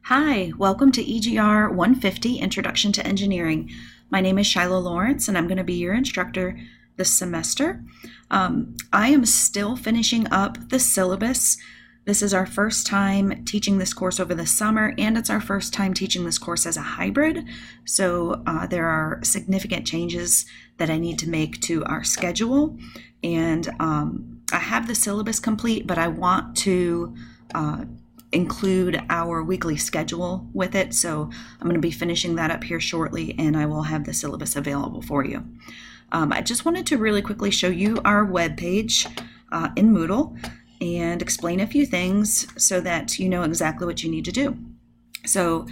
Hi, welcome to EGR 150 Introduction to Engineering. My name is Shiloh Lawrence and I'm going to be your instructor this semester. I am still finishing up the syllabus. This is our first time teaching this course over the summer, and it's our first time teaching this course as a hybrid. So there are significant changes that I need to make to our schedule. And I have the syllabus complete, but I want to include our weekly schedule with it. So I'm going to be finishing that up here shortly, and I will have the syllabus available for you. I just wanted to really quickly show you our webpage in Moodle and explain a few things so that you know exactly what you need to do. So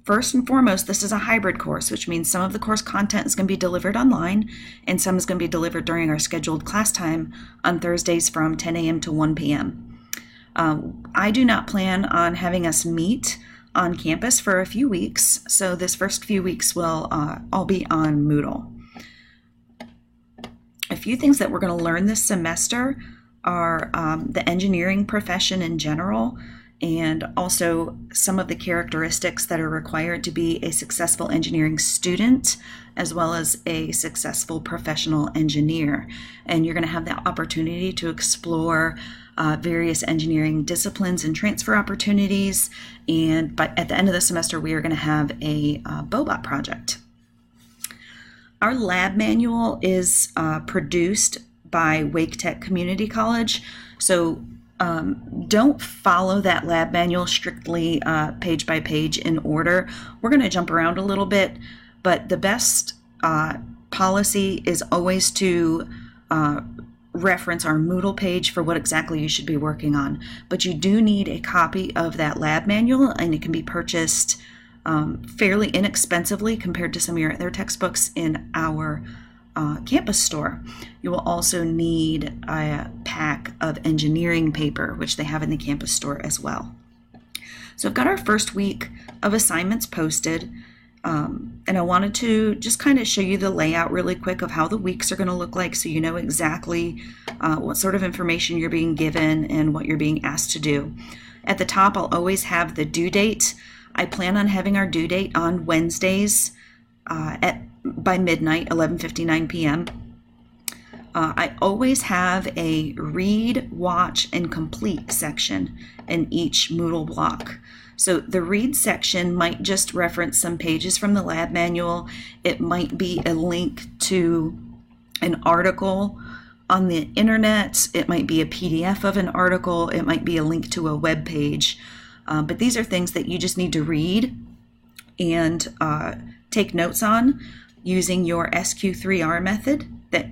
first and foremost, this is a hybrid course, which means some of the course content is going to be delivered online and some is going to be delivered during our scheduled class time on Thursdays from 10 a.m. to 1 p.m. I do not plan on having us meet on campus for a few weeks, so this first few weeks will all be on Moodle. A few things that we're going to learn this semester are the engineering profession in general, and also some of the characteristics that are required to be a successful engineering student, as well as a successful professional engineer. And you're going to have the opportunity to explore various engineering disciplines and transfer opportunities. And at the end of the semester, we are going to have a Bobot project. Our lab manual is produced by Wake Tech Community College. So don't follow that lab manual strictly page by page in order. We're going to jump around a little bit, but the best policy is always to reference our Moodle page for what exactly you should be working on. But you do need a copy of that lab manual, and it can be purchased fairly inexpensively compared to some of your other textbooks in our campus store. You will also need a pack of engineering paper, which they have in the campus store as well. So I've got our first week of assignments posted, and I wanted to just kind of show you the layout really quick of how the weeks are going to look like, so you know exactly what sort of information you're being given and what you're being asked to do. At the top, I'll always have the due date. I plan on having our due date on Wednesdays by midnight, 11:59 p.m. I always have a read, watch, and complete section in each Moodle block. So the read section might just reference some pages from the lab manual. It might be a link to an article on the internet. It might be a PDF of an article. It might be a link to a web page. But these are things that you just need to read and take notes on using your SQ3R method that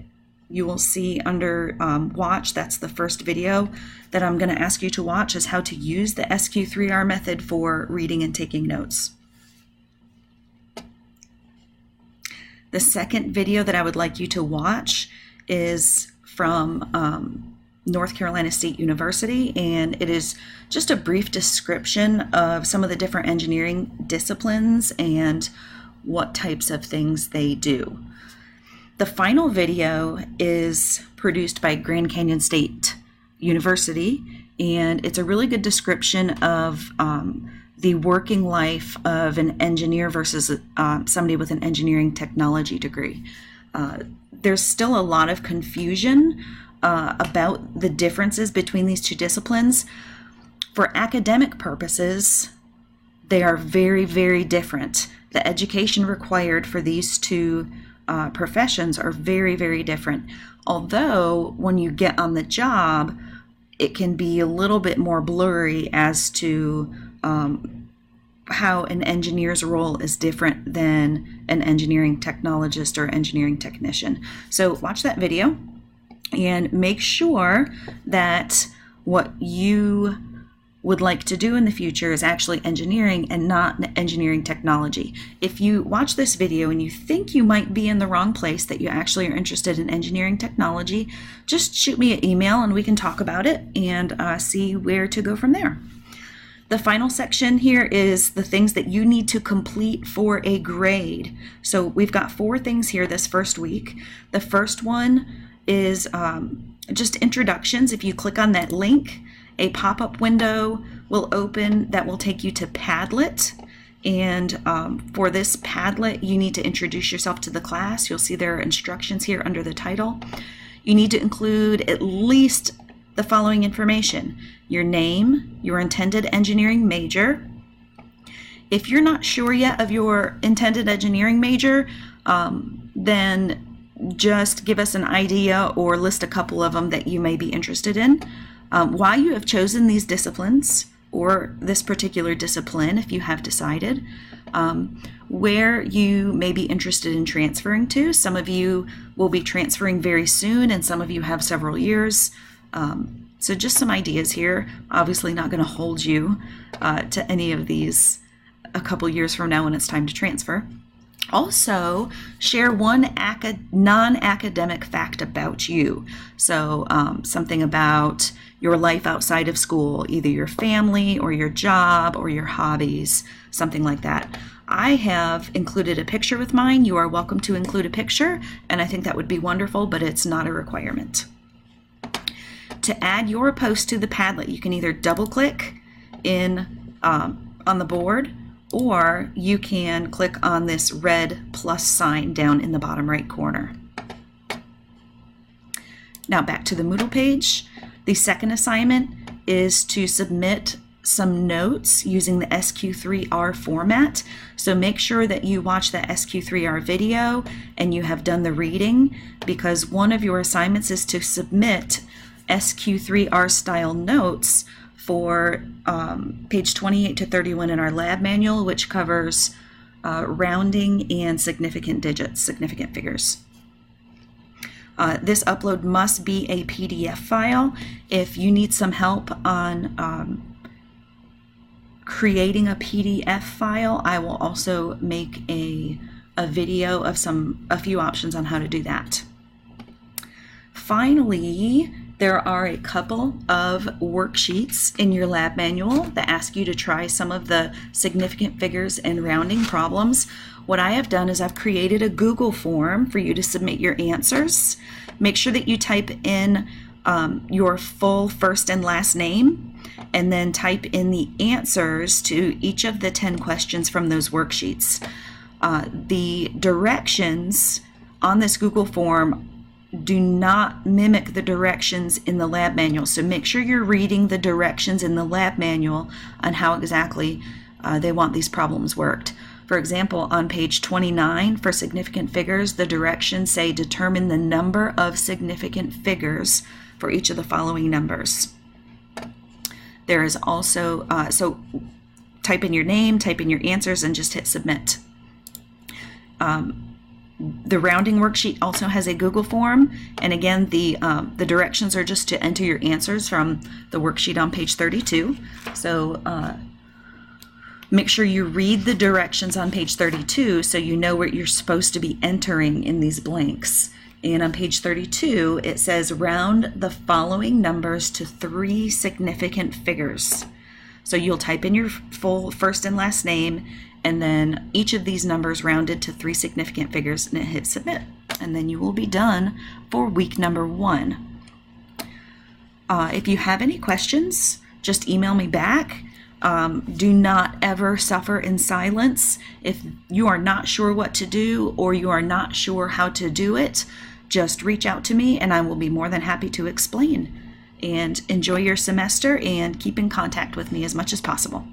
you will see under watch. That's the first video that I'm going to ask you to watch, is how to use the SQ3R method for reading and taking notes. The second video that I would like you to watch is from North Carolina State University, and it is just a brief description of some of the different engineering disciplines and what types of things they do. The final video is produced by Grand Canyon State University, and it's a really good description of the working life of an engineer versus somebody with an engineering technology degree. There's still a lot of confusion about the differences between these two disciplines. For academic purposes, they are very, very different. The education required for these two professions are very, very different. Although when you get on the job, it can be a little bit more blurry as to how an engineer's role is different than an engineering technologist or engineering technician. So watch that video and make sure that what you would like to do in the future is actually engineering and not engineering technology. If you watch this video and you think you might be in the wrong place, that you actually are interested in engineering technology, just shoot me an email and we can talk about it and see where to go from there. The final section here is the things that you need to complete for a grade. So we've got 4 things here this first week. The first one is just introductions. If you click on that link, a pop-up window will open that will take you to Padlet. And for this Padlet, you need to introduce yourself to the class. You'll see there are instructions here under the title. You need to include at least the following information: your name, your intended engineering major. If you're not sure yet of your intended engineering major, then just give us an idea or list a couple of them that you may be interested in. Why you have chosen these disciplines or this particular discipline, if you have decided, where you may be interested in transferring to. Some of you will be transferring very soon, and some of you have several years. So just some ideas here. Obviously not going to hold you to any of these a couple years from now when it's time to transfer. Also, share one non-academic fact about you. So something about your life outside of school, either your family or your job or your hobbies, something like that. I have included a picture with mine. You are welcome to include a picture, and I think that would be wonderful, but it's not a requirement. To add your post to the Padlet, you can either double-click in on the board, or you can click on this red plus sign down in the bottom right corner. Now back to the Moodle page. The second assignment is to submit some notes using the SQ3R format. So make sure that you watch the SQ3R video and you have done the reading, because one of your assignments is to submit SQ3R style notes for page 28 to 31 in our lab manual, which covers rounding and significant digits, significant figures. This upload must be a PDF file. If you need some help on creating a PDF file, I will also make a video of a few options on how to do that. Finally, there are a couple of worksheets in your lab manual that ask you to try some of the significant figures and rounding problems. What I have done is I've created a Google form for you to submit your answers. Make sure that you type in your full first and last name, and then type in the answers to each of the 10 questions from those worksheets. The directions on this Google form do not mimic the directions in the lab manual. So make sure you're reading the directions in the lab manual on how exactly they want these problems worked. For example, on page 29 for significant figures, the directions say determine the number of significant figures for each of the following numbers. There is also, so type in your name, type in your answers, and just hit submit. The rounding worksheet also has a Google form, and again, the directions are just to enter your answers from the worksheet on page 32. So make sure you read the directions on page 32 so you know what you're supposed to be entering in these blanks. And on page 32, it says round the following numbers to 3 significant figures. So you'll type in your full first and last name, and then each of these numbers rounded to 3 significant figures, and hit submit. And then you will be done for week number 1. If you have any questions, just email me back. Do not ever suffer in silence. If you are not sure what to do or you are not sure how to do it, just reach out to me and I will be more than happy to explain. And enjoy your semester and keep in contact with me as much as possible.